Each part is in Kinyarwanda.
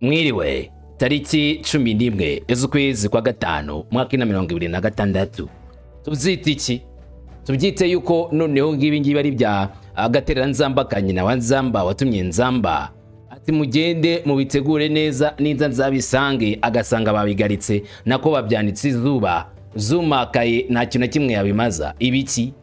Mwiriwe tariki 11 z'ukwezi kwa gatanu mwaka 2026 tubyita iki? Tubyite yuko noneho ngibi ari bya agatera nzamba kanyina wa nzamba watumye nzamba ati mugende mubitegure neza ninza nzabisange agasanga babigaritse nako babyanitse izuba zumakaye nta kintu kimwe yabimaza ibiki.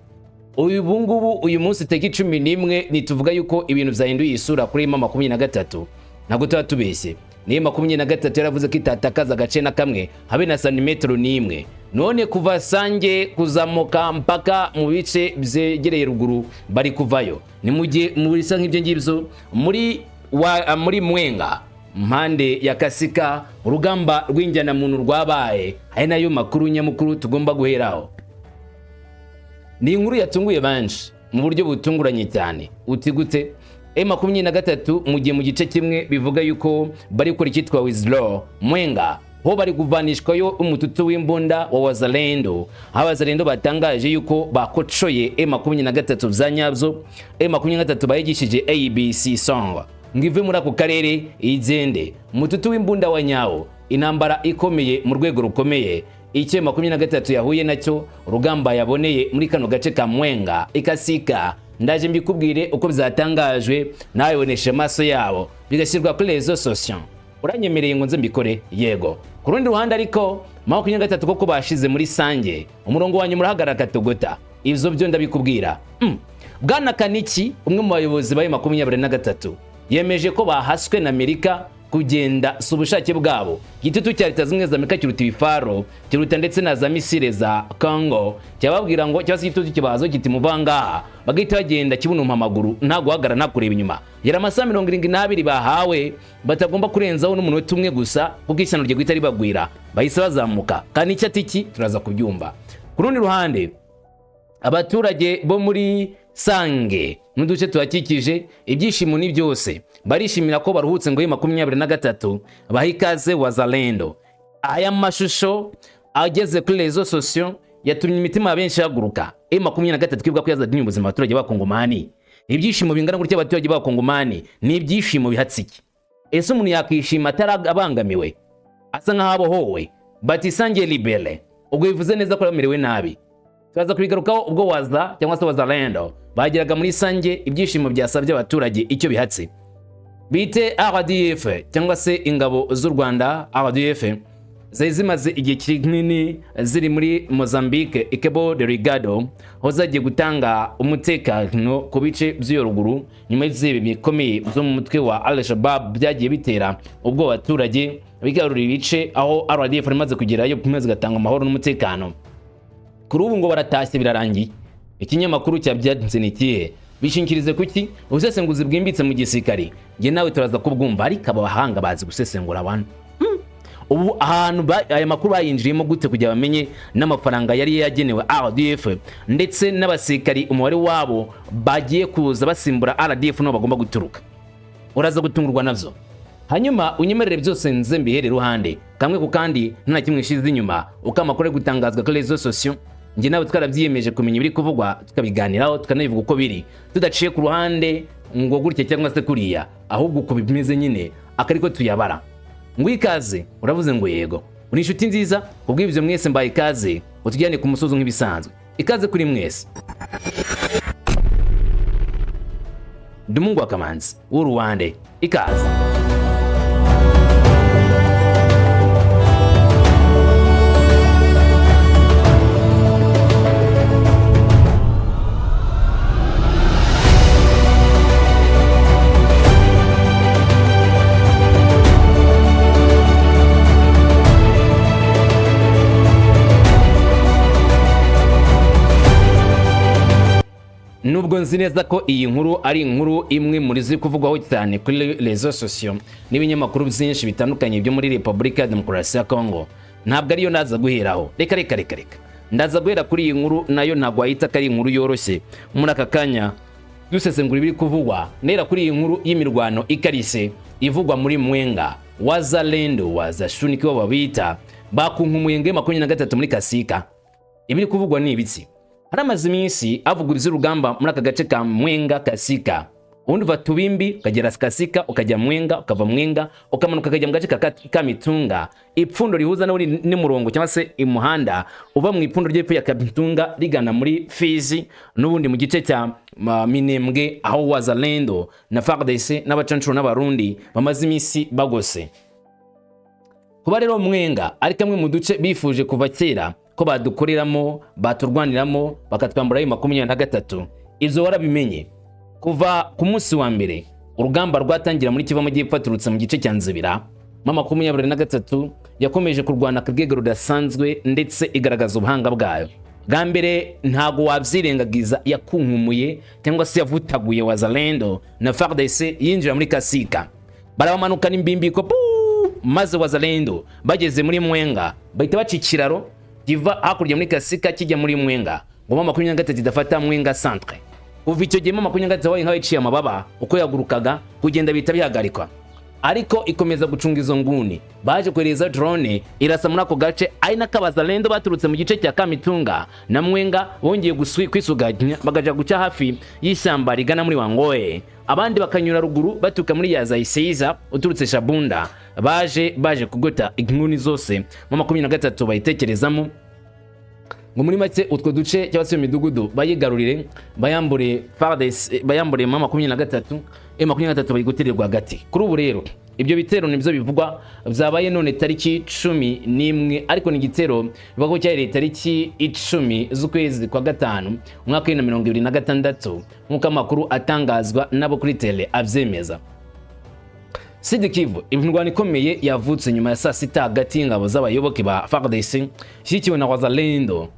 Uyu bungubu uyu munsi tariki 11 nituvuga yuko ibintu byahinduye isura kuri M23 ntabwo tuba tubeshye. Ni M23 yaravuze ko itatakaza agace na kamwe habe na santimetero n'imwe. None kuva Sange kuzamuka mpaka mu bice byegereye ruguru bari kuvayo. Ni mujye muri bisa nk'ibyo ngibyo muri Mwenga mpande ya Kasika urugamba rw'injyana muntu rwabaye ari nayo makuru nyamukuru tugomba guheraho. Ni inkuru yatunguye benshi mu buryo butunguranye cyane. Uti gute? M23 mu gihe mu gice kimwe bivuga yuko bari gukora icyitwa withdraw Mwenga ho bari kuvanishwayo umututu w'imbunda wa Wazalendo. Abazalendo batangaje yuko bakocoye M23 vyanyabyo. M23 bayigishije ABC song ngive muri ako karere izende umututu w'imbunda wa nyawo, intambara ikomeye mu rwego rukomeye. Icyo M23 yahuye nacyo urugamba yaboneye muri kano gace ka Mwenga ikasika. Ndaje mbikubwire uko byatangajwe nawe bonesha amaso yabo bigashyirwa kuri rezo sociaux. Uranyemereye ngo nze mbikore? Yego. Ku rundi ruhande ariko M23 koko bashize muri Sange umurongo wanyu murahagarara katogota. Ivyo byo ndabikubwira. Bwana Kaniki umwe mu bayobozi ba M23 yemeje ko bahaswe na Amerika kugenda subushake bwabo. Gitutu cya Leta zimwe za Amerika kiruta ibifaro kiruta ndetse na za misile za Congo cyababwira ngo cyase gitutu kibazo kiti muvanga bagahita bagenda kibunumpa amaguru nta guhagara nta kureba inyuma. Yara amasaha 72 bahawe batagomba kurenzaho n'umuntu wetumwe gusa kuko ishyano rye guhita ribagwira bahise bazamuka. Kandi icyo atiki turaza kubyumva. Ku rundi ruhande abaturage bo muri Sange n'uduce tuhakikije ibyishimo ni byose barishimira ko baruhutse ngo M23 bahikaze Wazalendo. Aya mashusho ageze kuri rezo sociaux yatumye imitima benshi yaguruka. M23 kwibuka ko yazadinye ubuzima abaturage b'Abakongomani. Ibyishimo bingana gutya abaturage b'Abakongomani ni ibyishimo bihatsiki. Ese umuntu yakishima atarabangamiwe asa nk'abohowe bati Sange libere ubwo bivuze neza ko bamerewe nabi. Turaza kubigarukaho ubwo waza cyangwa se Wazalendo bageraga muri Sange ibyishimo byasabye abaturage icyo bihatse. Bite RDF cyangwa se ingabo z'u Rwanda RDF zimaze igihe kinini ziri muri Mozambique Cabo Delgado ho zagiye gutanga umutekano ku bice by'iyo ruguru nyuma y'izibe bikomeye byo mu mutwe wa Al-Shabaab byagiye bitera ubwo abaturage bigarurira ibice aho RDF imaze kugerayo kumeze gatanga amahoro n'umutekano. Kuri ubu ngo baratashye birarangiye. Ikinyamakuru cya byanditse nikihe bishingikirize kuki ubusesenguzi bwimbitse mu gisirikare nge nawe turaza kubwumva ariko abahanga bazi gusesengura abantu. Ubu ahantu aya makuru bayinjiriyemo gute kujya bamenye n'amafaranga yari yagenewe RDF ndetse n'abasirikari umubare wabo bagiye kuza basimbura RDF no bagomba guturuka. Uraza gutungurwa navyo. Hanyuma unyemerere byose nze mbihere ruhande kamwe ku kandi nta kimwe shize inyuma uko amakuru gutangazwa kuri rezo sociaux. Nge nawe twarabyiyemeje kumenya ibiri kuvugwa tukabiganiraho tukanabivuga uko biri tudaciye ku ruhande ngo gutya cyangwa se kuriya ahubwo uko bimeze nyine akariko tuyabara. Ngo ikaze uravuze ngo yego uri inshuti nziza kubw'ibyo mwese mbaye ikaze utujyane ku musozo nk'ibisanzwe. Ikaze kuri mwese. Dumungu wa Kamanzi w'Uruwande ikaze. Nubwo nzi neza ko iyi nkuru ari inkuru imwe muri ziri kuvugwaho cyane kuri rezo sociaux n'ibinyamakuru byinshi bitandukanye byo muri Repubulika ya Demokarasi ya Congo, ntabwo ariyo naza guheraho. Reka ndaza guhera kuri iyi nkuru nayo ntabwo ahita kari inkuru yoroshye. Muri aka kanya dusesengura ibiri kuvugwa nera kuri iyi nkuru y'imirwano ikarise ivugwa muri Mwenga. Wazalendo wazashuniki babita bakunkumuye nge M23 muri Kasika. Ibiri kuvugwa ni ibitsi. Haramaze iminsi avuga iby'urugamba muri aka gace ka Mwenga Kasika ubundi uva Tubimbi ukagera Kasika ukajya Mwenga ukava Mwenga ukamanuka ukajya mu gace ka Mitunga. Ipfundo rihuza n'umurongo cyangwa se imuhanda uva mu ipfundo ry'epfo ya Mitunga rigana muri Fizi n'ubundi mu gice cya Minembwe aho Wazalendo na FARDC n'abacancuro n'abarundi bamaze iminsi bagose. Kuba rero Mwenga ari kamwe mu duce bifuje kuva kera ko badukoreramo baturwaniramo bakatwambura M23, ivyo warabimenye. Kuva ku munsi wa mbere urugamba rwatangira muri Kivu Amajyepfo aturutse mu gice cya Nzibira, M23 yakomeje kurwana ku rwego rudasanzwe ndetse igaragaza ubuhanga bwayo. Bwa mbere ntago wavyirengagiza yakunkumuye cyangwa se yavutaguye Wazalendo na FARDC yinjira muri Kasika, barabamanukana imbimbiko maze Wazalendo bageze muri Mwenga bahita baca ikiraro kiva hakurya muri Kasika kijya muri Mwenga ngo M23 idafata Mwenga centre. Uva icyo gihe M23 wayi nkawe iciye amababa uko yagurukaga kugenda bita bihagarikwa, ariko ikomeza gucunga izo nguni. Baje kwereza drone irasa muri ako gace ari n'akabazalendo baturutse mu gice cya Kamitunga na Mwenga bongeye kwisuganya bagaja guca hafi y'ishyamba rigana muri Wangoe, abandi bakanyura ruguru batuka muri Yazayisiza uturutse Shabunda. Baje kugota inguni zose M23 bayitekerezamo ngo muri make utwo duce cyangwa se imidugudu bayigarurire bayambure FARDC bayambure M23 bayigutirwa hagati. Kuri ubu rero ibyo bitero nibyo bivugwa byabaye none tariki 11, ariko ni igitero bivuga cyari tariki 10 z'ukwezi kwa gatanu umwaka wa 2026 nk'uko amakuru atangazwa nabo kuri tele abyemeza. Sud Kivu indwano ikomeye yavutse nyuma ya saa sita hagati y'ingabo z'abayoboke ba FARDC shyikiwe na Wazalendo.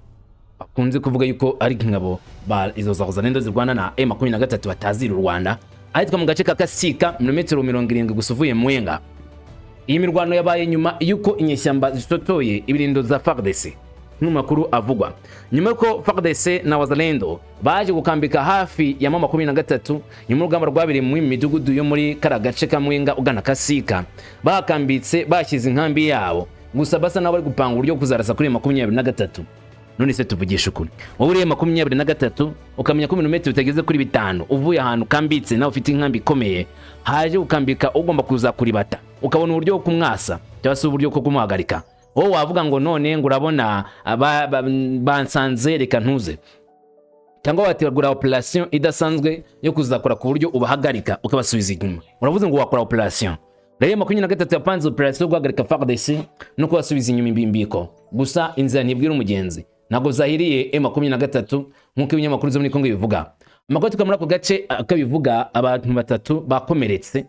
Bakunze kuvuga yuko ari ingabo ba izo za Wazalendo zirwana na M23 batazira u Rwanda, ahitwa mu gace ka Kasika milimetero 70 gusuvuye Mwenga. Iyi mirwano yabaye nyuma yuko inyeshyamba zitotoye ibirindo za FARDC. N'umakuru avugwa nyuma yuko FARDC na Wazalendo baje gukambika hafi ya M23 nyuma urugamba rwabiri mu midugudu yo muri karagace ka Mwenga ugana Kasika. Bakambitse bashyize inkambi yabo gusa basa nabo bari gupanga uburyo kuzarasa kuri M23. None se tuvugisha ukuri, wowe uri M23 ukamenya ko ibirometero bitageze kuri 5 uvuye ahantu kambitse nawe ufite inkambi ikomeye, haje ukambika ugomba kuza kuri bata ukabona uburyo bwo kumwasa cyangwa se uburyo bwo kumuhagarika. Wowe wavuga ngo none ngo urabona bansanze reka ntuze, cyangwa wategura operation idasanzwe yo kuzakora ku buryo ubahagarika ukabasubiza inyuma. Uravuze ngo wakora operation rero M23 yapanze operation yo guhagarika FARDC no kubasubiza inyuma imbimbiko, gusa inzira ntibwira umugenzi ntabwo zahiriye M23 nk'uko ibinyamakuru zo muri Kongo bivuga. Amakuru tukamura ako gace akabivuga abantu 3 bakomeretse,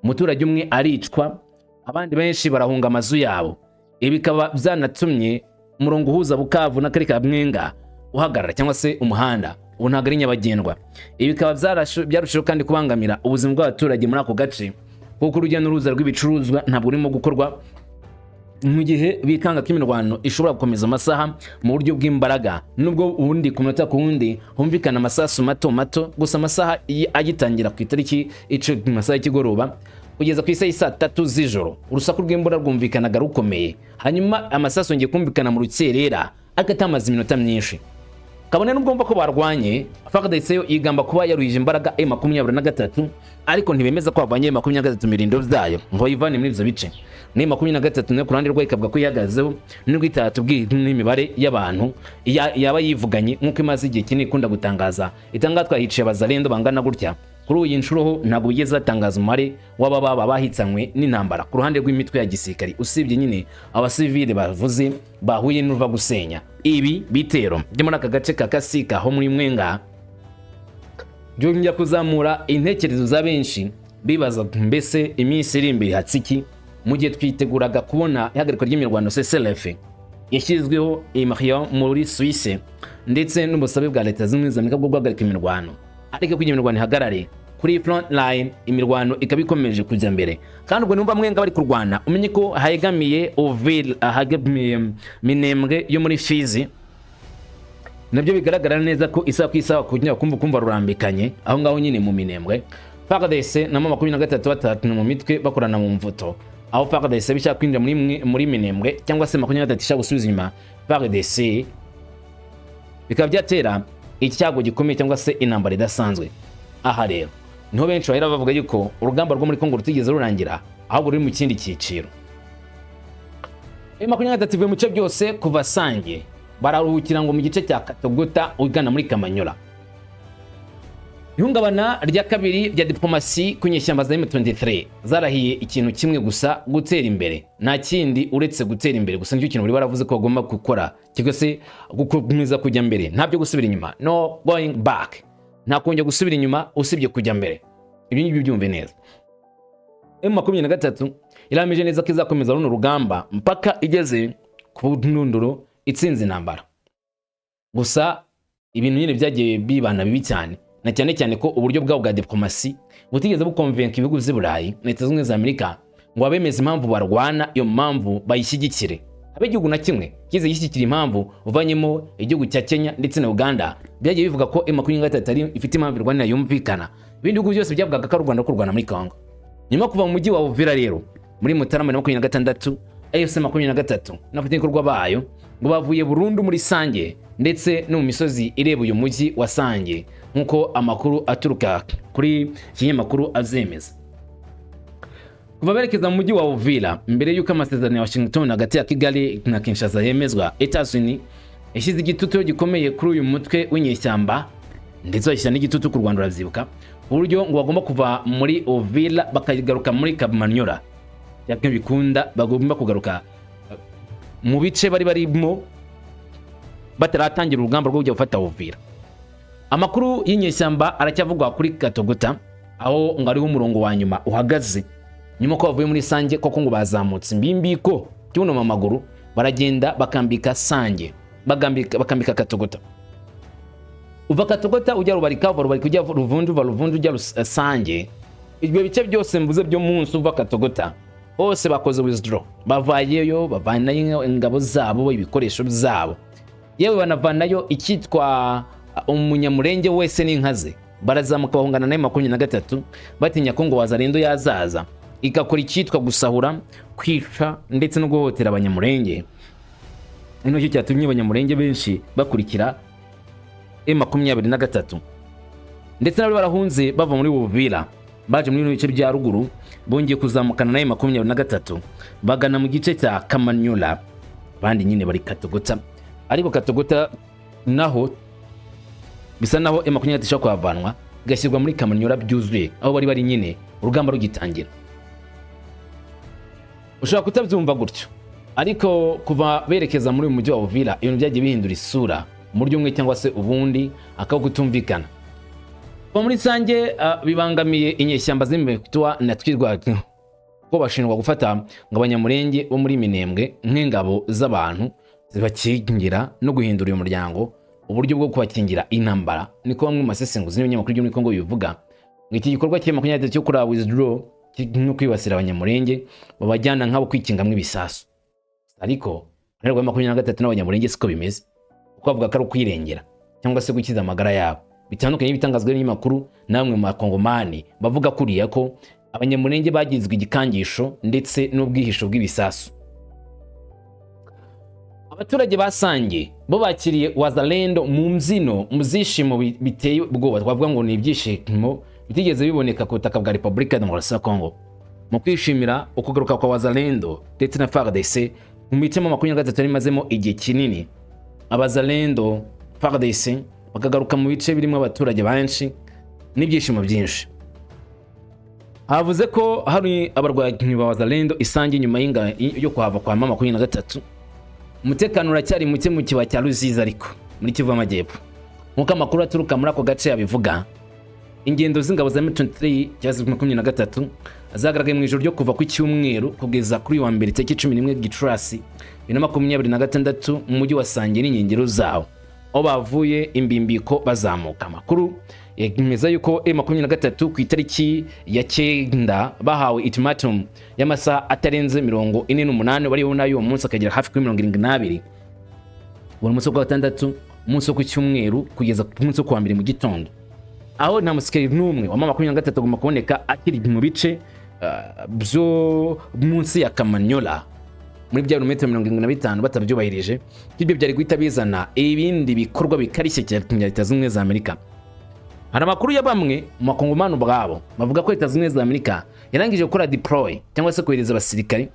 umuturage umwe aricwa, abandi benshi barahunga amazu yabo. Ibi bikaba byanatumye umurongo uhuza Bukavu na Karika Mwenga uhagarara cyangwa se umuhanda ubu ntabwo ari nyabagendwa. Ibi bikaba byarushijeho kandi kubangamira ubuzima bw'abaturage muri ako gace kuko urujya n'uruza rw'ibicuruzwa ntabwo urimo gukorwa mu gihe bikanga ko imirwano ishobora gukomeza amasaha mu buryo bw'imbaraga, nubwo ubundi ku munota ku wundi humvikana amasasu mato gusa amasaha agitangira ku itariki masaha y'ikigoroba kugeza ku isaha 3 z'ijoro urusaku rw'imbura rwumvikanaga rukomeye, hanyuma amasasu yongeye kumvikana mu rukerera agatamaza iminota myinshi. Kabone nubwo mva ko barwanye FARDC yo igamba kuba yaruhije imbaraga M23, ariko ntibemeza ko bavanye M23 mirindo byayo ngo yivane muri ivyo bice. Ni M23 no kurande rwo ikavuga ko yagazeho n'ubwo itatubwiye n'imibare y'abantu yaba yivuganye nk'uko imaze igihe kinini ikunda gutangaza. Itanga twahiciye Abazalendo bangana gutya kuri uyu nshuro ntabwo bigeze batangaza umare w'ababa bahitsanywe n'intambara ku ruhande rw'imitwe ya gisirikari, usibye nyine abasivile bavuze bahuye n'uruva gusenya. Ibi bitero byo muri aka gace ka Kasika ho muri Mwenga byongera kuzamura intekerezo za benshi bibaza mbese iminsi iri imbere hatsiki mu gihe twiteguraga kubona ihagarikwa ry'imirwano CCLF yashyizweho Imarion muri Suisse ndetse n'ubusabe bwa leta zimwe za Amerika bwo guhagarika imirwano, ariko kugira imirwano ihagarare kuri front line imirwano ikabikomeje kujya mbere. Kandi ubwo numva Mwenga bari kurwana umenye ko hayegamiye Oville ahagamiye Minembwe yo muri Fizi, nabyo bigaragara neza ko isa ku isa kugira kumva rurambikanye aho ngaho nyine mu Minembwe. FARDC na M23 mu mitwe bakorana mu mvuto, aho FARDC bishaka kwinjira muri Minembwe cyangwa se M23 ishaka gusubiza inyuma FARDC, bikaba byatera icyago gikomeye cyangwa se intambara idasanzwe. Aha rero niho benshi bahera bavuga yuko urugamba rwo muri Kongo rutigeze rurangira ahubwo ruri mu kindi cyiciro. M23 ivuye mu bice byose kuva Sange bararuhukira ngo mu gice cya Katogota ugana muri Kamanyola. Ihungabana rya kabiri rya diplomasi ku nyeshyamba za M23 zarahiye ikintu kimwe gusa, gutera imbere. Nta kindi uretse gutera imbere gusa, nicyo kintu bari baravuze ko bagomba gukora, cyangwa se gukomeza kujya mbere, ntabyo gusubira inyuma, no going back, nta kongera gusubira inyuma usibye kujya mbere. Ibyo ngibyo byumve neza. M23 iramije neza ko izakomeza runo rugamba mpaka igeze ku ntunduro itsinze intambara. Gusa ibintu nyine byagiye bibana bibi cyane, na cyane cyane ko uburyo bwabo bwa diplomasi butigeze bukonvenka ibihugu by'i Burayi na Leta Zunze Ubumwe za Amerika ngo abemeze impamvu barwana iyo mpamvu bayishyigikire. Habe igihugu na kimwe kize gishyigikira impamvu uvanyemo igihugu cya Kenya ndetse na Uganda byagiye bivuga ko M23 ari ifite impamvu irwanira yumvikana. Ibindi bihugu byose byavugaga ko Rwanda kurwana muri Kongo. Nyuma kuva mu mujyi wa Uvira rero muri Mutarama 26 AFC 23 n'abafatanyabikorwa bayo ngo bavuye burundu muri Sange ndetse no mu misozi ireba uyu mujyi wa Sange, nkuko amakuru aturuka kuri kinyamakuru azemeza. Kuva berekeza mu mujyi wa Uvira mbere y'uko amasezerano ya Washington hagati ya Kigali na Kinshasa yemezwa, Etats-Unis yashyize igitutu gikomeye kuri uyu mutwe w'inyeshyamba ndetse bashyira n'igitutu ku Rwanda, uravyibuka, uburyo ngo bagomba kuva muri Uvira bakagaruka muri Kamanyola. Yakwe bikunda bagomba kugaruka mu bice bari barimo bataratangira urugamba rwo kujya gufata Uvira. Amakuru y'inyeshyamba aracyavugwa kuri Katogota, aho ngo ariho umurongo wa nyuma uhagaze nyuma ko bavuye muri Sange, koko ngo bazamutse imbimbiko cyuno mu maguru baragenda bakambika Sange, bakambika Katogota. Uva Katogota ujya Rubarika, ujya Ruvundu ujya Sange. Ibyo bice byose mvuze byo munsi uva Katogota bose bakoze withdraw, bavayeyo bavanayo ingabo zabo, ibikoresho byabo, yewe banavanayo icyitwa umunyamurenge wese n'inkaze. Barazamuka bahungana na M23 batinya ko ngo Wazalendo yazaza igakora icyitwa gusahura, kwica ndetse no guhotera abanyamurenge. Ino cyo cyatumye abanyamurenge benshi bakurikira M23 ndetse nabo barahunze bava muri Uvira baje muri bice bya ruguru, bongeye kuzamukana na M23 bagana mu gice cya Kamanyola, bandi nyine bari Katogota. Ariko Katogota naho bisa naho M23 ishaka kuvanwa gashyirwa muri Kamanyola byuzuye, aho bari nyine urugamba rugitangira. Ushaka kutabyumva gutyo, ariko kuva berekeza muri umujyi wa Uvira ibintu byagiye bihindura isura mu buryo umwe cyangwa se ubundi, akaho kutumvikana. Muri Sange bibangamiye inyeshyamba z'imbetwa na twirwa ko bashinjwa gufata ngo abanyamurenge bo muri Minembwe nk'ingabo z'abantu zibakingira no guhindura uyu muryango uburyo bwo kubakingira intambara. Niko bamwe mu masesenguzi n'ibinyamakuru byo muri Kongo bivuga ngo iki gikorwa cya M23 cyo kuri withdraw no kwibasira abanyamurenge babajyana nk'abo kwikingamwe ibisasu. Ariko rero M23 n'abanyamurenge siko bimeze, uko bavuga ko ari kwirengera cyangwa se gukiza amagara yabo. Bitandukanye bitangazwe n'ibinyamakuru namwe mu Bakongomani bavuga kuriya ko abanyamurenge bagizwe igikangisho ndetse n'ubwihisho bw'ibisasu. Abaturage basangiye bo bakiriye Wazalendo mu mzino, mu zishimo biteye ubwoba, twavuga ngo ni ibyishimo bitigeze biboneka ku butaka bwa Repubulika Demokarasi ya Kongo, mu kwishimira ukugaruka kwa Wazalendo ndetse na FARDC mu mice mu 23 mazemo igihe kinini. Abazalendo FARDC bakagaruka mu bice birimo abaturage benshi n'ibyishimo byinshi. Havuze ko hari abarwanyi ba Wazalendo Isange nyuma yo kuhava kwa mama 23. Umutekano uracyari muke mu kiba cya Ruzizi ariko muri Kivu y'Amajyepfo, nkuko amakuru aturuka muri ako gace yabivuga. Ingendo z'ingabo za M23 cyazi 23 zagaragaye mu ijoro ryo kuva ku cyumweru kugeza kuri wa mbere tariki 11 Gicurasi 2026 mu mujyi wa Sange n'inkengero zawo, aho bavuye imbimbiko bazamuka. Amakuru yemeza yuko M23 ku itariki ya 9 bahawe ultimatum y'amasaha atarenze 48 bari nayo uwo munsi akagera hafi kuri 72. Uwo munsi wa gatandatu, umunsi wo ku cyumweru kugeza ku munsi wo kwa mbere mu gitondo, aho nta musikari n'umwe wa 23 agomba kuboneka akiri mu bice byo munsi ya Kamanyola muri bya metero 75 hari amakuru ya bamwe mu makongomani ubwabo bavuga ko Leta Zunze Ubumwe za Amerika yarangije gukora deploy cyangwa se kohereza abasirikare,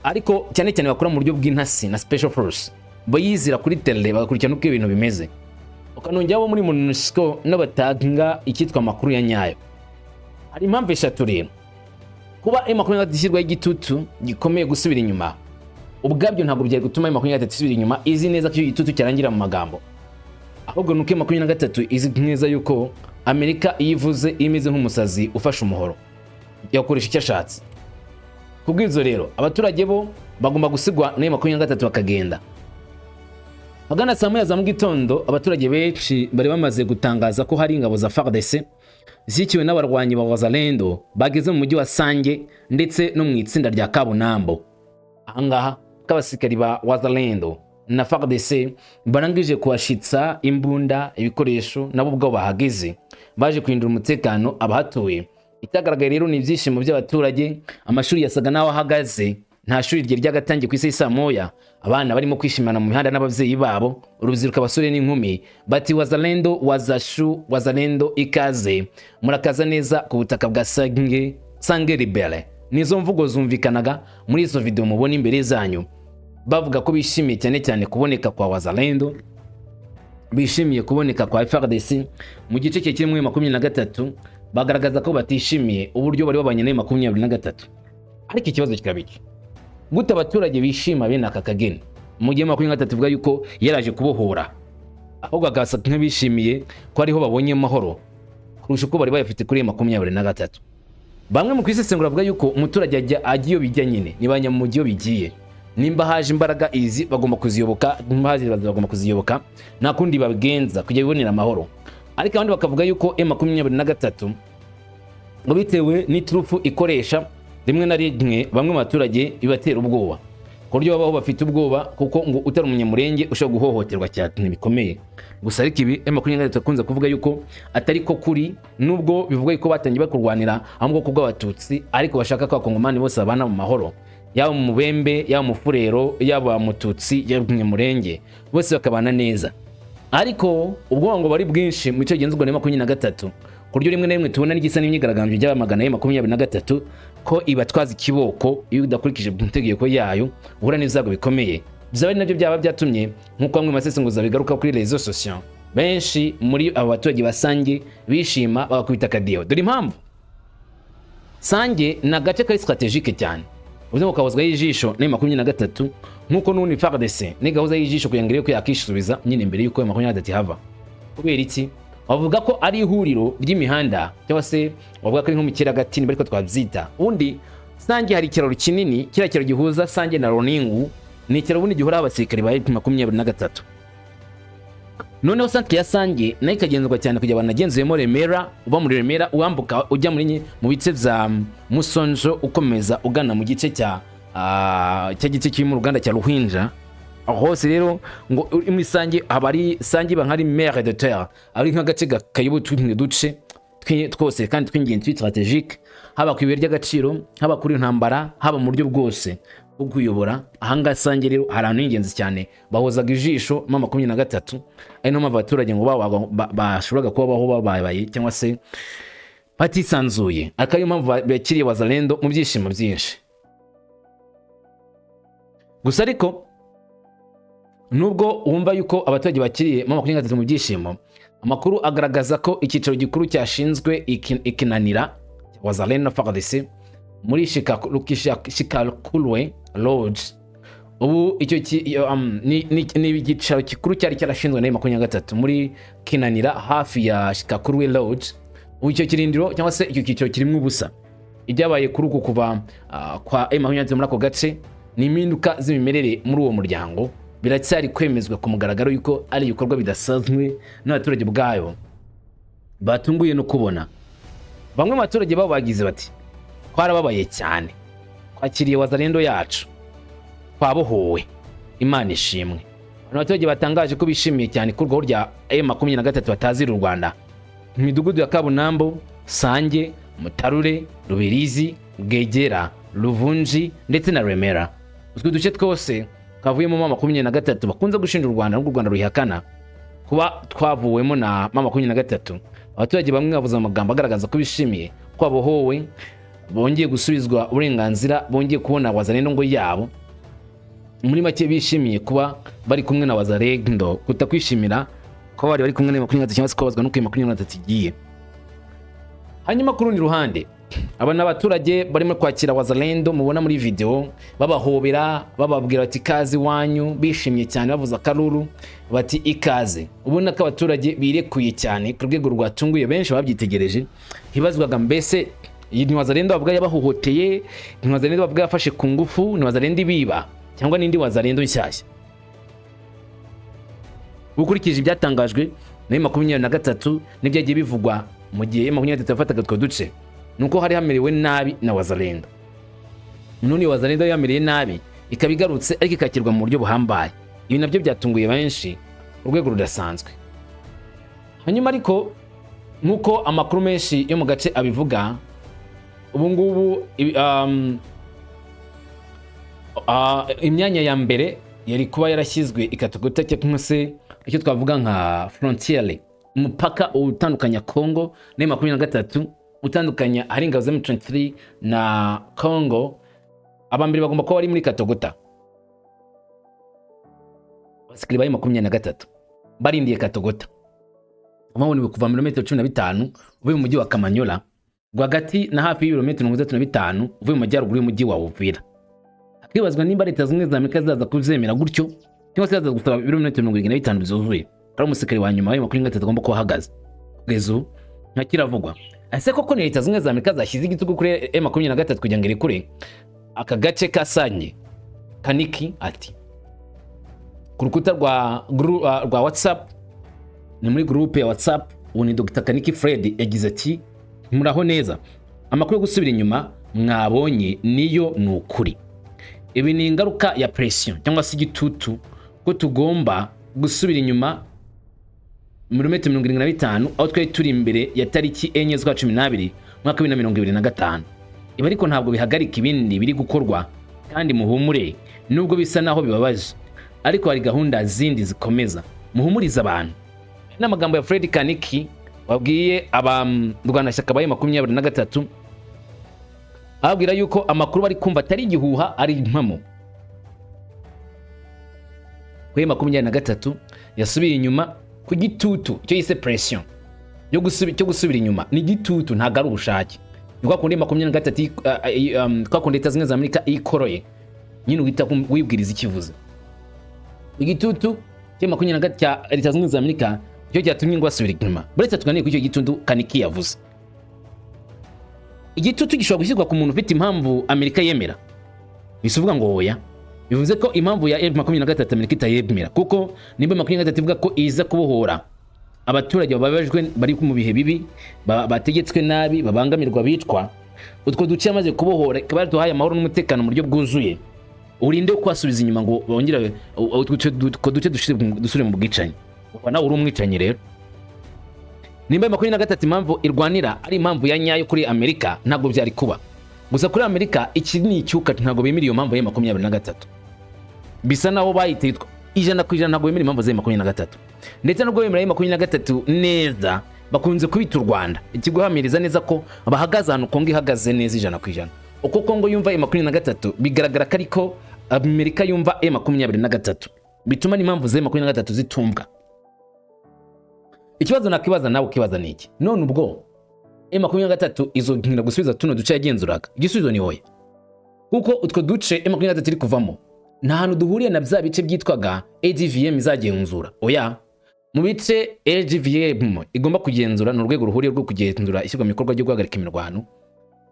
ariko cyane cyane bakora mu buryo bw'intasi na special force, bayizira kuri tele bagakurikirana uko ibintu bimeze, ukanongeraho muri MONUSCO n'abatanga icyitwa amakuru ya nyayo. Hari impamvu eshatu rero kuba M23 ishyirwaho igitutu gikomeye gusubira inyuma. Ubwabyo ntabwo byari gutuma M23 isubira inyuma, izi neza ko igitutu cyarangira mu magambo, ahubwo nuko M23 izi neza yuko Amerika iyivuze imeze nk'umusazi ufashe umuhoro yakoresha icyo ashatse. Kubwizo rero abaturage bo bagomba gusigwa na M23 bakagenda. Magana saa moya za mu gitondo abaturage benshi bari bamaze gutangaza ko hari ingabo za FARDC zikiwe n'abarwanyi ba Wazalendo bageze mu mujyi wa Sange ndetse no mu itsinda rya Kabunambo. Ahangaha k'abasirikari ba Wazalendo na FARDC barangije kuhashitsa imbunda, ibikoresho nabo ubwo bahageze baje kwindura umutekano abahatuye. Itagaragaye rero ni ibyishimo by'abaturage, amashuri yasaga naho ahagaze, nta shuri rye ryagatangiye ku isi saa moya, abana barimo kwishimana mu mihanda n'abavyeyi babo, urubyiruko abasore n'inkumi bati Wazalendo wazashu, Wazalendo ikaze, murakaza neza ku butaka bwa Sange Rebelle. Nizo mvugo zumvikanaga muri izo video mubona imbere zanyu, bavuga ko bishimiye cyane cyane kuboneka kwa Wazalendo, bishimiye kuboneka kwa FARDC mu gice cye kirimo 23, bagaragaza ko batishimiye uburyo bari babanye na 23. Ariko ikibazo kikabiki gute abaturage bishima bene aka kageni mu gihe 23 ivuga yuko yaraje kubohora, ahubwo agasa nk'abishimiye ko ariho babonye amahoro kurusha uko bari bayafite kuri 23. Bamwe mu kwisesengura bavuga yuko umuturage agiyo bijya nyine nibanya mu giyo bigiye, nimba haje imbaraga izi bagomba kuziyoboka, bagomba kuziyoboka nta kundi babigenza kujya bibonera amahoro. Ariko abandi bakavuga yuko M23 ngo bitewe n'iturufu ikoresha rimwe na rimwe bamwe mu baturage bibatera ubwoba, ku buryo babaho bafite ubwoba kuko ngo utari umunyamurenge ushobora guhohoterwa cyane bikomeye. Gusa ariko ibi M23 akunze kuvuga yuko atari ko kuri, nubwo bivuga yuko batangiye bakurwanira ahubwo ko bw'abatutsi, ariko bashaka ko abakongomani bose babana mu mahoro, yaba mu Mubembe, yaba mu Furero, yaba mu Tutsi, yaba mu Murenge, bose bakabana neza. Ariko ubwo ngo bari bwinshi mu cyo genzurwa na 23, kuryo rimwe na rimwe tubona n'igisa n'imyigaragambyo y'abamagana ya 23 ko ibatwaza ikiboko iyo udakurikije itegeko yayo uhura n'izago bikomeye. Byaba nabyo byaba byatumye nkuko bamwe masesenguza bigaruka kuri réseaux sociaux, benshi muri abo baturage basange bishima bagakubita kadiyo. Dore impamvu Sange na gace kari strategique cyane, ubuze ngo kawazwa y'ijisho na 23 nkuko nuni FARDC ni gahuza y'ijisho kuyangiriye ko yakishisubiza nyine mbere yuko 23 hava. Kubera iki? Bavuga ko ari ihuriro ry'imihanda cyangwa se bavuga ko ari nko mu kiragati bariko twabyita. Undi Sange hari ikiraro kinini, kira kiraro gihuza Sange na Roningu, ni ikiraro bundi gihura abasirikari ba 23. Noneho centre ya Sange nayo ikagenzurwa cyane kujya banagenzuyemo Remera, uba muri Remera uwambuka ujya muri mu bice bya Musonjo ukomeza ugana mu gice cya gice kiri mu Ruganda cya Ruhinja. Hose rero ngo muri Sange abari Sange bankari mer de terre, ari nk'agace kayobotu duce twose kandi tw'ingenzi strategique, haba ku ibuye ry'agaciro, haba kuri intambara, haba mu buryo bwose bwo kuyobora. Ahanga Sange rero hari ahantu ingenzi cyane bahozaga ijisho mu 23, ari no abaturage ngo bashobora kuba baho babaye cyangwa se batisanzuye, akayo mpamvu bakiriye Wazalendo mu byishimo byinshi. Gusa ariko nubwo wumva yuko abaturage bakiriye mu 23 mu byishimo, amakuru agaragaza ko ikicaro gikuru cyashinzwe ikinanira Wazalendo FARDC muri Shikakulwe Lodge, ubu icyo ni igicaro gikuru cyari cyarashinzwe na 23 muri Kinanira hafi ya Shikakulwe Lodge. Ubu icyo kirindiro cyangwa se icyo kicaro kirimo ubusa. Ibyabaye kuri uko kuva kwa M23 muri ako gace ni impinduka z'imimerere muri uwo muryango, biracyari kwemezwa ku mugaragaro yuko ari ibikorwa bidasanzwe n'abaturage bwayo batunguye no kubona. Bamwe mu baturage babo bagize bati twarababaye cyane, twakiriye Wazalendo yacu, twabohowe, Imana ishimwe. Abaturage batangaje ko bishimiye cyane kurwaho rya M23 batazira u Rwanda. Imidugudu ya Kabunambo, Sange, Mutarure, Rubirizi, Bwegera, Ruvunji ndetse na Remera, utwo duce twose kavuyemo 23 bakunze gushinja u Rwanda n'u Rwanda ruhihakana kuba twavuwemo na M23, abaturage bamwe bavuze amagambo agaragaza ko bishimiye ko abohowe, bongeye gusubizwa uburenganzira, bongeye kubona wazalendo ngo yabo. Muri make bishimiye kuba bari kumwe na wazalendo, kutakwishimira ko bari kumwe na M23 cyangwa se kubazwa nuko M23 igiye. Hanyuma ku rundi ruhande, aba n'abaturage barimo kwakira wazalendo mubona muri video, babahobera, bababwira ati ikaze wanyu, bishimye cyane, bavuza akaruru bati ikaze. Ubona ko abaturage birekuye cyane ku rwego rwatunguye benshi babyitegereje, hibazwaga mbese iyi ni wazalendo bavuga yabahohoteye, ni wazalendo bavuga yafashe ku ngufu, ni wazalendo ibiba cyangwa nindi wazalendo nshyashya. Ukurikije ibyatangajwe na M23 n'ibyagiye bivugwa mu gihe M23 yafataga two duce, nuko hari hamerewe nabi na wazalendo. None wazalendo yamereye nabi ikabigarutse ariko ikakirwa mu buryo buhambaye. Ibi nabyo byatunguye benshi urwego rudasanzwe. Hanyuma ariko nuko amakuru menshi yo mu gace abivuga, ubu ngubu imyanya ya mbere yari kuba yarashyizwe ikatogota cyangwa se icyo twavuga nka frontiere, umupaka utandukanya Congo na M23, utandukanya hari ingabo za M23 na Congo. Abambere bagomba kuba bari muri Katogota, basikiri bari 23 barindiye Katogota. Amaboni kuva milimetero 15 uvuye mu mujyi wa Kamanyola, rwagati na hafi y'ibirometero 35 uvuye mu majyaruguru y'umujyi wa Uvira. Akibazwa nimba Leta Zunze za Amerika zaza kuzemera gutyo cyangwa se zaza gusaba ibirometero 25 bizuzuye, ari umusikiri wa nyuma wa M23 agomba kuba ahagaze. Kugeza nta kiravugwa. Ese koko ni Leta Zunze za Amerika zashyize igitugu kuri M23 kugira ngo irekure aka gace kasanye? Kaniki ati ku rukuta rwa WhatsApp, ni muri groupe ya WhatsApp, uwo ni Dr. Kaniki Fred yagize ati muraho neza, amakuru yo gusubira inyuma mwabonye niyo nukuri. Ibi ni ingaruka ya pression cyangwa se igitutu ko tugomba gusubira inyuma milimetero 75 aho twari turi imbere ya tariki 4 z'ukwa 12 mwaka 2025. Ibi ariko ntabwo bihagarika ibindi biri gukorwa, kandi muhumure nubwo bisa naho bibabaje, ariko hari gahunda zindi zikomeza. Muhumuriza abantu. N'amagambo ya Fred Kaniki wabwiye abarwanashyaka ba M23, ababwira yuko amakuru bari kumva atari igihuha, ari impamo. Kwe M23 yasubiye inyuma ku gitutu cyo yise pression yo gusubira inyuma. Ni gitutu, ntago ari ubushake. Niko kundi M23 kwa kundi Leta Zunze za Amerika ikoroye nyine uhita wibwiriza ikivuze. Igitutu cyo M23 cya Leta Zunze za Amerika cyo cyatumye ngo asubira inyuma. Buretse tuganiye ku icyo gitutu Kaniki yavuze. Igitutu gishobora gushyirwa ku muntu ufite impamvu Amerika yemera. Bisuvuga ngo oya. Bivuze ko impamvu ya M23 Amerika itayemera, kuko nimba M23 ivuga ko iza kubohora abaturage babajwe bari mu bihe bibi, bategetswe nabi, babangamirwa, bitwa, utwo duce amaze kubohora kabari duhaye amahoro n'umutekano mu buryo bwuzuye, urinde kwasubiza inyuma ngo bongera utwo duce dusubire mu bwicanyi. Ubona uri umwicanyi rero. Nimba M23 impamvu irwanira ari impamvu ya nyayo kuri Amerika, ntago byari kuba. Gusa kuri Amerika iki ni icyuka, ntago bemera iyo mpamvu ya M23. Bisa naho bayititwa ijana ku ijana, ntago bemera impamvu za M23. Ndetse nubwo bemera M23 neza, bakunze kubita u Rwanda ikiguhamiriza neza ko bahagaze hano Kongo ihagaze neza ijana ku ijana. Uko Kongo yumva M23 bigaragara ko ariko Amerika yumva M23, bituma n'impamvu za M23 zitumbwa. Ikibazo nakibaza nawe ukibaza niki? None ubwo M23 izoginira gusubiza tuno duce yagenzuraga? Igisubizo ni oya. Kuko utwo duce M23 iri kuvamo nta hantu duhuriye na bya bice byitwaga AGVM izagenzura. Oya, mu bice AGVM igomba kugenzura no rwego ruhuriye rwo kugenzura ishyirwa mu bikorwa byo guhagarika imirwano.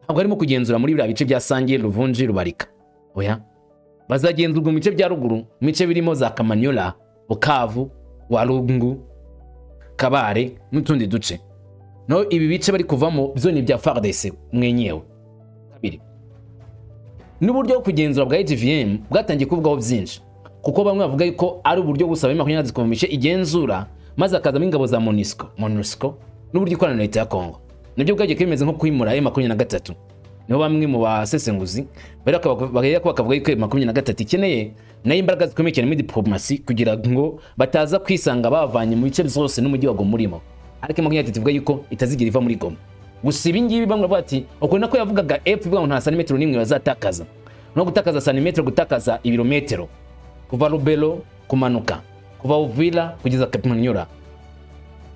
Ntabwo harimo kugenzura muri bya bice bya Sange, Ruvunji, Rubarika. Oya, bazagenzurwa mu bice bya ruguru, mu bice birimo za Kamanyola, Bukavu, Walungu, Kabare n'utundi duce. No ibi bice bari kuvamo byo ni bya FARDC mwenyewe. Kabiri, n'uburyo bwo kugenzura bwa AGVM bwatangiye kuvugaho byinshi, kuko bamwe bavuga yuko ari uburyo busaba M23 kuvumisha igenzura maze akazamo ingabo za MONUSCO n'uburyo ikorana na Leta ya Kongo. Nibyo bwagiye kwemeza nko kwimura M23. niho bamwe mu basesenguzi bakavuga yuko 23 ikeneye nayo imbaraga zikomeye cyane muri diplomasi kugira ngo bataza kwisanga bavanye mu bice byose n'umujyi wa Goma murimo, ariko 23 ivuga yuko itazigira iva muri Goma. Gusa ibi ngibi bamwe bati uko nako yavugaga F ivuga ngo nta santimetero nimwe bazatakaza, no gutakaza santimetero, gutakaza ibirometero kuva Lubero kumanuka, kuva Uvira kugeza Kapimanyola,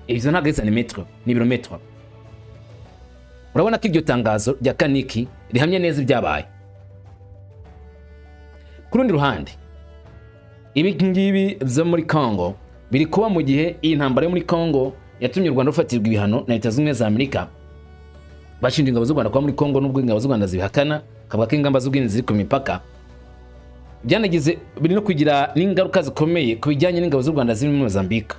ibyo ntabwo ari santimetero ni ibirometero. Urabona ko iryo tangazo rya Kaniki rihamye neza ibyabaye. Ku rundi ruhande, ibi ngibi byo muri Congo biri kuba mu gihe iyi ntambara yo muri Congo yatumye u Rwanda rufatirwa ibihano na Leta Zunze za Amerika, bashinja ingabo z'u Rwanda kuba muri Congo n'ubwo ingabo z'u Rwanda zibihakana, kavuga ko ingamba z'ubwirinzi ziri ku mipaka. Byanagize biri no kugira n'ingaruka zikomeye ku bijyanye n'ingabo z'u Rwanda ziri muri Mozambique.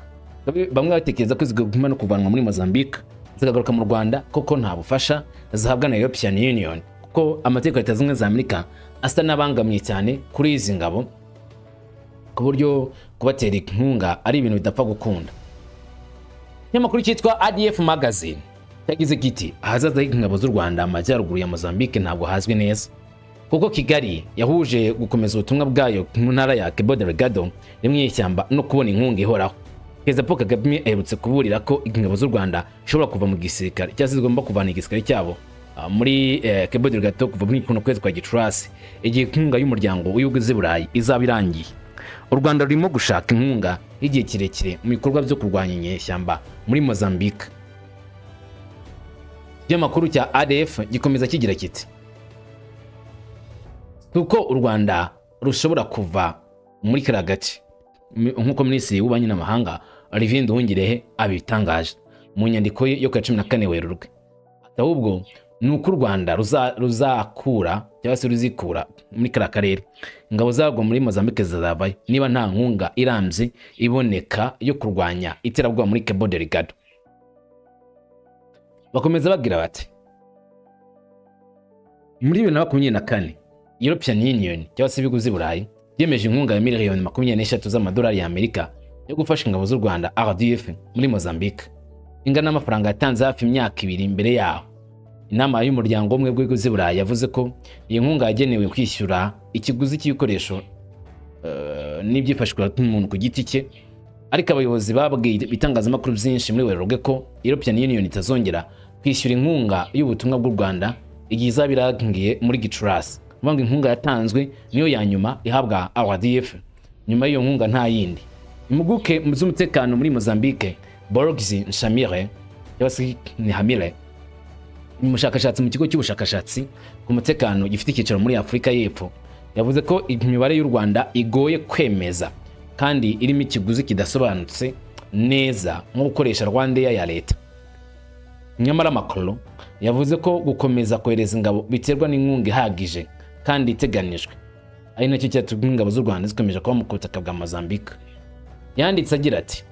Bamwe batekereza ko zigomba no kuvanwa muri Mozambique zikagaruka mu Rwanda koko nta bufasha zahabwa na European Union, kuko amategeko ya Leta Zunze za Amerika asa n'abangamiye cyane kuri izi ngabo, ku buryo kubatera inkunga ari ibintu bidapfa gukunda. Nyamakuru cyitwa ADF Magazine yagize kiti ahazaza h'ingabo z'u Rwanda amajyaruguru ya Mozambique ntabwo hazwi neza, kuko Kigali yahuje gukomeza ubutumwa bwayo mu ntara ya Cabo Delgado rimwe y'ishyamba no kubona inkunga ihoraho. Perezida Paul Kagame aherutse kuburira ko ingabo z'u Rwanda zishobora kuva mu gisirikare cyangwa se zigomba kuvana igisirikare cyabo muri Cabo Delgado kuva muri kuno kwezi kwa Gicurasi, igihe inkunga y'umuryango w'ibihugu by'i Burayi izaba irangiye. U Rwanda rurimo gushaka inkunga y'igihe kirekire mu bikorwa byo kurwanya inyeshyamba muri Mozambique. Ikinyamakuru cya ADF gikomeza kigira kiti uko u Rwanda rushobora kuva muri kara gace, nk'uko Minisitiri w'Ububanyi n'Amahanga Olivier Nduhungirehe abitangaje mu nyandiko ye yo ku 14 Werurwe. Ahubwo nuko u Rwanda ruzakura cyangwa se ruzikura muri kara karere ingabo zarwo muri Mozambique zizavayo niba nta nkunga irambye iboneka yo kurwanya iterabwoba muri Cabo Delgado. Bakomeza bagira bati muri 2024 European Union cyangwa se ibihugu by'i Burayi yemeje inkunga ya miliyoni 23 z'amadolari ya Amerika yo gufasha ingabo z'u Rwanda RDF muri Mozambique, ingana n'amafaranga yatanze hafi imyaka 2 imbere yaho. Inama y'umuryango umwe w'ibihugu by'i Burayi yavuze ko iyi nkunga yagenewe kwishyura ikiguzi cy'ibikoresho n'ibyifashishwa n'umuntu ku giti cye, ariko abayobozi babwiye bitangazamakuru byinshi muri Werurwe ko European Union itazongera kwishyura inkunga y'ubutumwa bw'u Rwanda igihe izaba irangiye muri Gicurasi. Banga inkunga yatanzwe niyo ya nyuma ihabwa RDF, nyuma y'iyo nkunga nta yindi. Impuguke mu by'umutekano muri Mozambique Borgzi Nshamire cyangwa se Nhamire, umushakashatsi mu kigo cy'ubushakashatsi ku mutekano gifite icyicaro muri Afurika y'Epfo, yavuze ko imibare y'u Rwanda igoye kwemeza kandi irimo ikiguzi kidasobanutse neza nko gukoresha Rwandair ya leta. Nyamara Macron yavuze ko gukomeza kohereza ingabo biterwa n'inkunga ihagije kandi iteganijwe, ari nacyo cyatumye ingabo z'u Rwanda zikomeje kuba mu butaka bwa Mozambique. Yanditse agira ati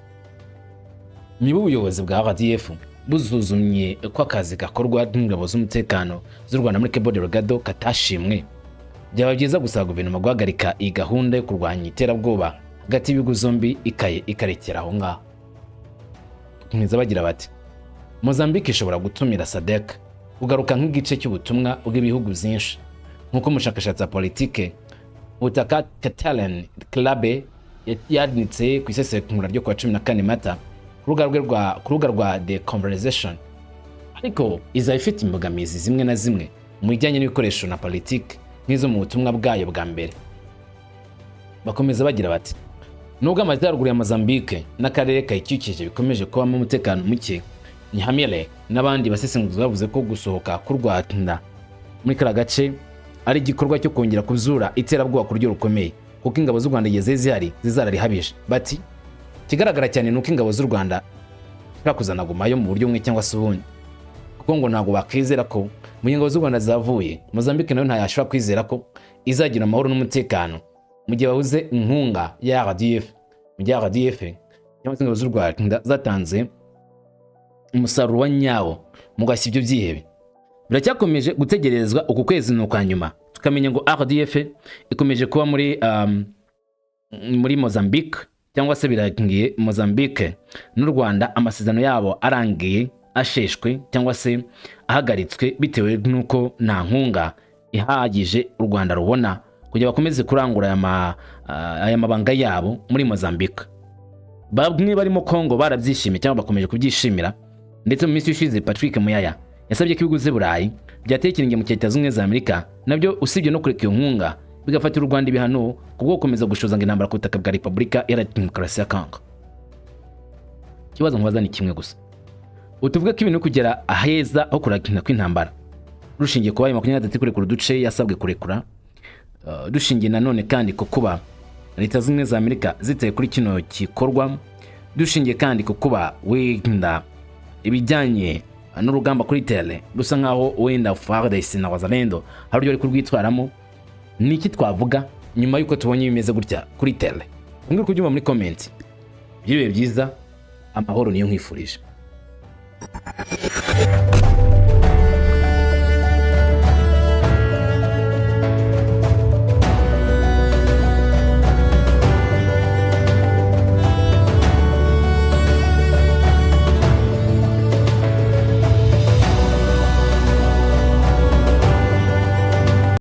niba ubuyobozi bwa RDF buzuzumye ko akazi gakorwa n'ingabo z'umutekano z'u Rwanda muri Cabo Delgado katashimwe, byaba byiza gusaba guverinoma guhagarika iyi gahunda yo kurwanya iterabwoba hagati y'ibihugu zombi ikarekera aho ngaho. Nkiza bagira bati Mozambique ishobora gutumira SADC kugaruka nk'igice cy'ubutumwa bw'ibihugu byinshi, nk'uko umushakashatsi wa politike Utaka Catalan Clabe yanditse ku isesengura ryo kwa 14 Mata ku rubuga rwa The Conversation. Ariko izaba ifite imbogamizi zimwe na zimwe mu bijyanye n'ibikoresho na politike nk'izo mu butumwa bwayo bwa mbere. Bakomeza bagira bati nubwo amajyaruguru ya Mozambique n'akarere kayikikije bikomeje kubamo umutekano muke, Nhamire n'abandi basesenguzi bavuze ko gusohoka ku Rwanda muri kara gace ari igikorwa cyo kongera kuzura iterabwoba ku ryo rukomeye, kuko ingabo z'u Rwanda yeze zihari zizararihabije. Bati kigaragara cyane nuko ingabo z'u Rwanda bakuzana Goma yo mu buryo umwe cyangwa se ubundi, kuko ngo ntago bakizera ko mu ingabo z'u Rwanda zavuye Mozambique nayo ntayashobora kwizera ko izagira amahoro n'umutekano mu gihe bahuze inkunga ya RDF. Mu gihe RDF cyangwa se ingabo z'u Rwanda zatanze umusaruro wa nyawo mu gashya ibyo byihebe. Biracyakomeje gutegerezwa uku kwezi n'ukwa nyuma tukamenya ngo RDF ikomeje kuba muri Mozambique cyangwa se birangiye Mozambique n'u Rwanda amasezerano yabo arangiye asheshwe cyangwa se ahagaritswe bitewe n'uko nta nkunga ihagije u Rwanda rubona kugira bakomeze kurangura aya mabanga yabo muri Mozambique. Bamwe barimo Kongo barabyishimiye cyangwa bakomeje kubyishimira, ndetse mu minsi ishize Patrick Muyaya yasabye ko ibihugu by'u Burayi byatekerenge mu Leta Zunze Ubumwe za Amerika nabyo usibye no kureka iyo nkunga bigafatira u Rwanda ibihano kubwo gukomeza gushoza intambara ku butaka bwa Repubulika Iharanira Demokarasi ya Kongo. Ikibazo nkubaza ni kimwe gusa, utuvuge ko ibintu kugera aheza aho kurakina kw'intambara rushingiye kuba 23 kurekura uduce yasabwe kurekura, dushingiye nanone kandi ko kuba Leta Zunze Ubumwe za Amerika zitaye kuri kino gikorwa, dushingiye kandi ko kuba wenda ibijyanye n'urugamba kuri tele rusa nkaho wenda FARDC na Wazalendo hari uryo ari kurwitwaramo. Niki twavuga nyuma yuko tubonye bimeze gutya kuri tele? Mwumve kubyuma muri comment. Byiriwe byiza, amahoro niyo nkwifurije.